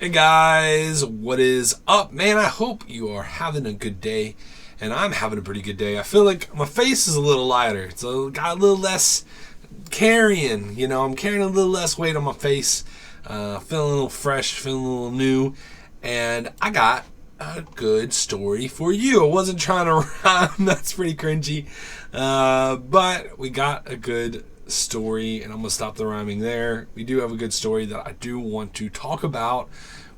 Hey guys, what is up, man? I hope you are having a good day, and I'm having a pretty good day. I feel like my face is a little lighter. Got a little less carrying. I'm carrying a little less weight on my face. Feeling a little fresh, feeling a little new, and I got a good story for you. I wasn't trying to rhyme. That's pretty cringy, but we got a good story, and I'm gonna stop the rhyming there. We do have a good story that I do want to talk about,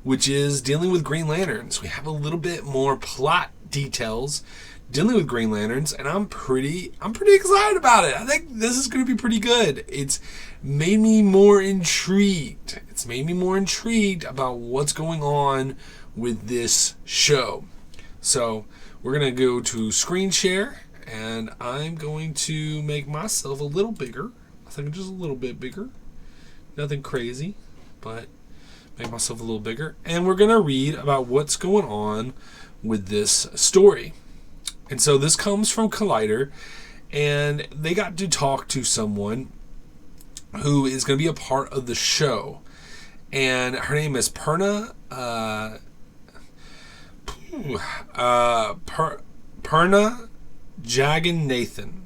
which is dealing with Green Lanterns. We have a little bit more plot details dealing with Green Lanterns, and I'm pretty excited about it. I think this is going to be pretty good. It's made me more intrigued. It's made me more intrigued about what's going on with this show. So we're going to go to screen share, and I'm going to make myself a little bigger. I think just a little bit bigger. Nothing crazy, but make myself a little bigger. And we're going to read about what's going on with this story. And so this comes from Collider, and they got to talk to someone who is going to be a part of the show. And her name is Perna Jagan Nathan.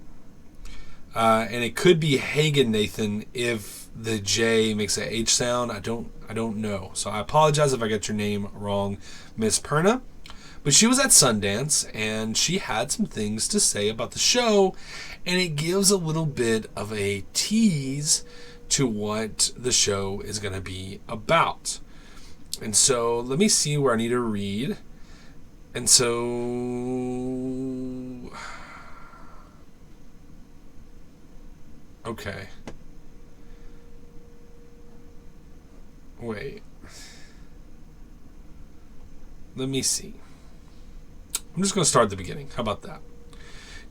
And it could be Hagen Nathan if the J makes an H sound. I don't know. So I apologize if I get your name wrong, Miss Perna. But she was at Sundance, and she had some things to say about the show, and it gives a little bit of a tease to what the show is going to be about. And so let me see where I need to read. And so okay. Wait. Let me see. I'm just going to start at the beginning. How about that?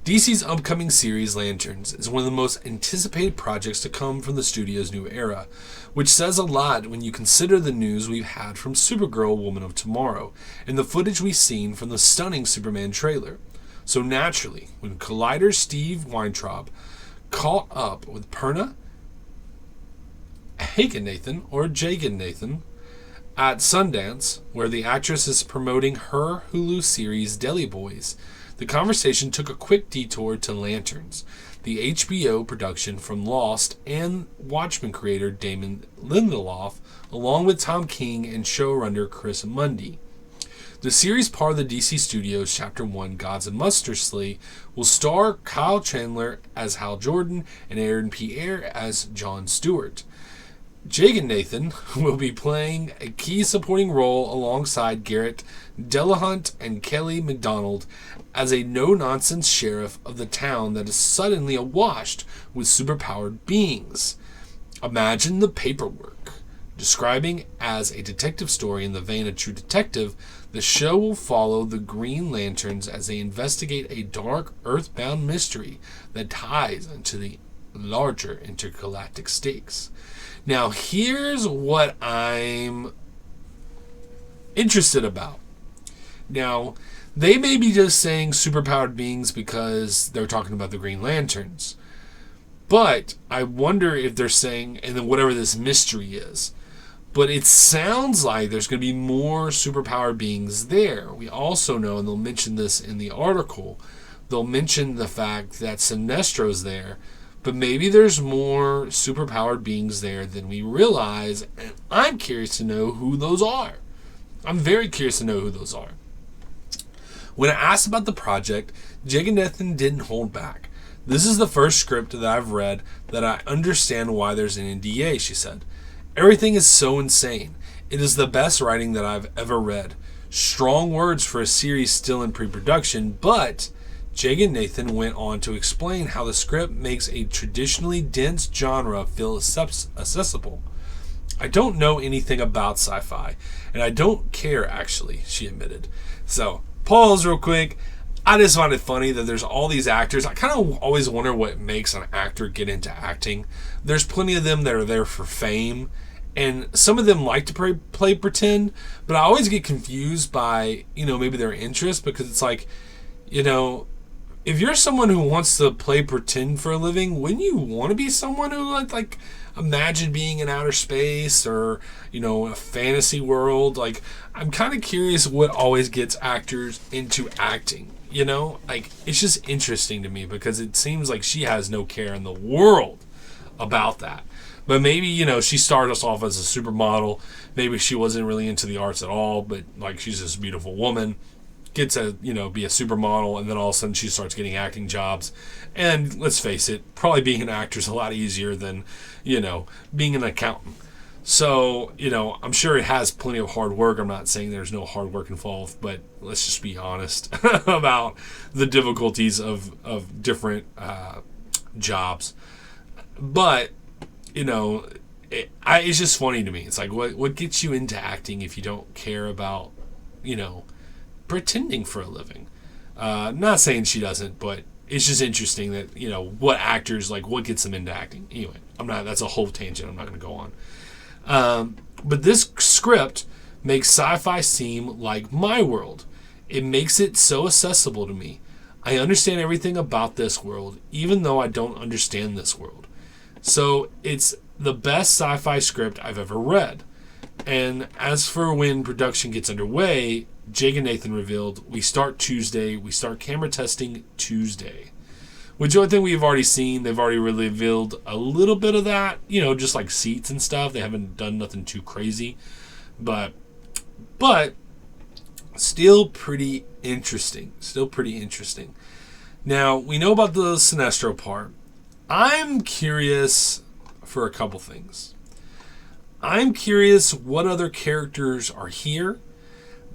DC's upcoming series, Lanterns, is one of the most anticipated projects to come from the studio's new era, which says a lot when you consider the news we've had from Supergirl Woman of Tomorrow and the footage we've seen from the stunning Superman trailer. So naturally, when Collider's Steve Weintraub caught up with Perna Hagen Nathan, or Jagan Nathan, at Sundance, where the actress is promoting her Hulu series Deli Boys, the conversation took a quick detour to Lanterns, the HBO production from Lost and Watchmen creator Damon Lindelof, along with Tom King and showrunner Chris Mundy. The series, part of the DC Studios Chapter 1 Gods and Monsters slate, will star Kyle Chandler as Hal Jordan and Aaron Pierre as John Stewart. Jagan Nathan will be playing a key supporting role alongside Garrett Delahunt and Kelly MacDonald as a no-nonsense sheriff of the town that is suddenly awash with superpowered beings. Imagine the paperwork. Describing as a detective story in the vein of True Detective, the show will follow the Green Lanterns as they investigate a dark, earthbound mystery that ties into the larger intergalactic stakes. Now, here's what I'm interested about. Now, they may be just saying superpowered beings because they're talking about the Green Lanterns. But I wonder if they're saying, and then whatever this mystery is. But it sounds like there's going to be more superpowered beings there. We also know, and they'll mention this in the article, they'll mention the fact that Sinestro's there. But maybe there's more superpowered beings there than we realize, and I'm curious to know who those are. I'm very curious to know who those are. When I asked about the project, Jagan Nathan didn't hold back. This is the first script that I've read that I understand why there's an NDA, she said. Everything is so insane. It is the best writing that I've ever read. Strong words for a series still in pre-production, but Jagan Nathan went on to explain how the script makes a traditionally dense genre feel accessible. I don't know anything about sci-fi, and I don't care, actually, she admitted. So, pause real quick. I just find it funny that there's all these actors. I kind of always wonder what makes an actor get into acting. There's plenty of them that are there for fame, and some of them like to play pretend, but I always get confused by, maybe their interest, because it's like, if you're someone who wants to play pretend for a living, wouldn't you want to be someone who like imagine being in outer space or, a fantasy world? Like, I'm kind of curious what always gets actors into acting. Like, it's just interesting to me because it seems like she has no care in the world about that. But maybe, she started us off as a supermodel. Maybe she wasn't really into the arts at all, but like, she's this beautiful woman, gets to, be a supermodel, and then all of a sudden she starts getting acting jobs. And let's face it, probably being an actor is a lot easier than, being an accountant. So, I'm sure it has plenty of hard work. I'm not saying there's no hard work involved, but let's just be honest about the difficulties of different jobs. But, it's just funny to me. It's like, what gets you into acting if you don't care about, pretending for a living? Not saying she doesn't, but it's just interesting that, what actors, like, what gets them into acting. Anyway, that's a whole tangent. I'm not going to go on. But this script makes sci-fi seem like my world. It makes it so accessible to me. I understand everything about this world, even though I don't understand this world. So it's the best sci-fi script I've ever read. And as for when production gets underway, Jake and Nathan revealed, we start Tuesday. We start camera testing Tuesday. Which I think we've already seen. They've already revealed a little bit of that. Just like seats and stuff. They haven't done nothing too crazy. But still pretty interesting. Now, we know about the Sinestro part. I'm curious for a couple things. I'm curious what other characters are here.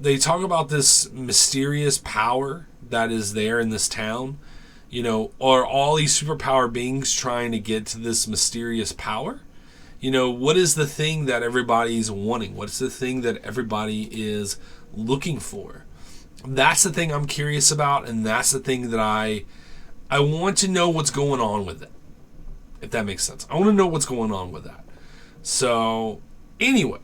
They talk about this mysterious power that is there in this town. Are all these superpower beings trying to get to this mysterious power? What is the thing that everybody's wanting? What's the thing that everybody is looking for? That's the thing I'm curious about, and that's the thing that I want to know what's going on with it. If that makes sense. I want to know what's going on with that. So, anyway,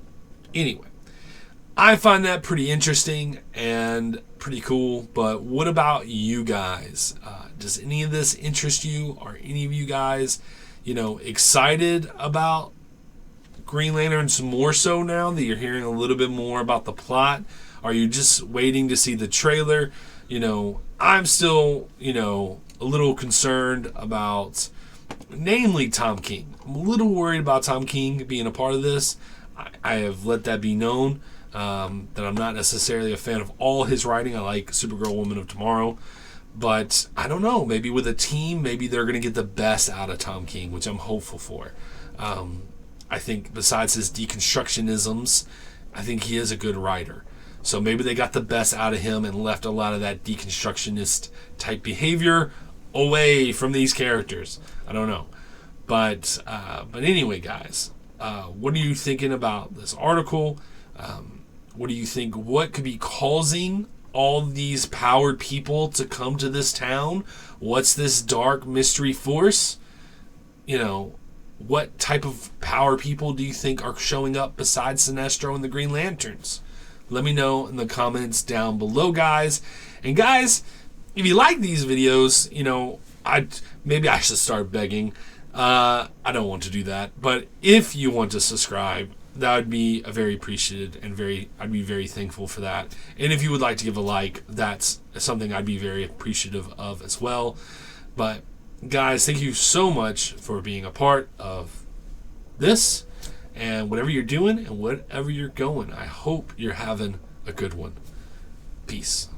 I find that pretty interesting and pretty cool. But what about you guys? Does any of this interest you? Are any of you guys, excited about Green Lanterns more so now that you're hearing a little bit more about the plot? Are you just waiting to see the trailer? I'm still, a little concerned about, namely, Tom King. I'm a little worried about Tom King being a part of this. I have let that be known, that I'm not necessarily a fan of all his writing. I like Supergirl, Woman of Tomorrow. But I don't know. Maybe with a team, maybe they're going to get the best out of Tom King, which I'm hopeful for. I think besides his deconstructionisms, I think he is a good writer. So maybe they got the best out of him and left a lot of that deconstructionist type behavior away from these characters. I don't know. But anyway, guys, what are you thinking about this article? What do you think? What could be causing all these powered people to come to this town? What's this dark mystery force? What type of power people do you think are showing up besides Sinestro and the Green Lanterns? Let me know in the comments down below, guys. And guys, if you like these videos, maybe I should start begging. I don't want to do that, but if you want to subscribe, that would be very appreciated and I'd be very thankful for that. And if you would like to give a like, that's something I'd be very appreciative of as well. But guys, thank you so much for being a part of this. And whatever you're doing and whatever you're going, I hope you're having a good one. Peace.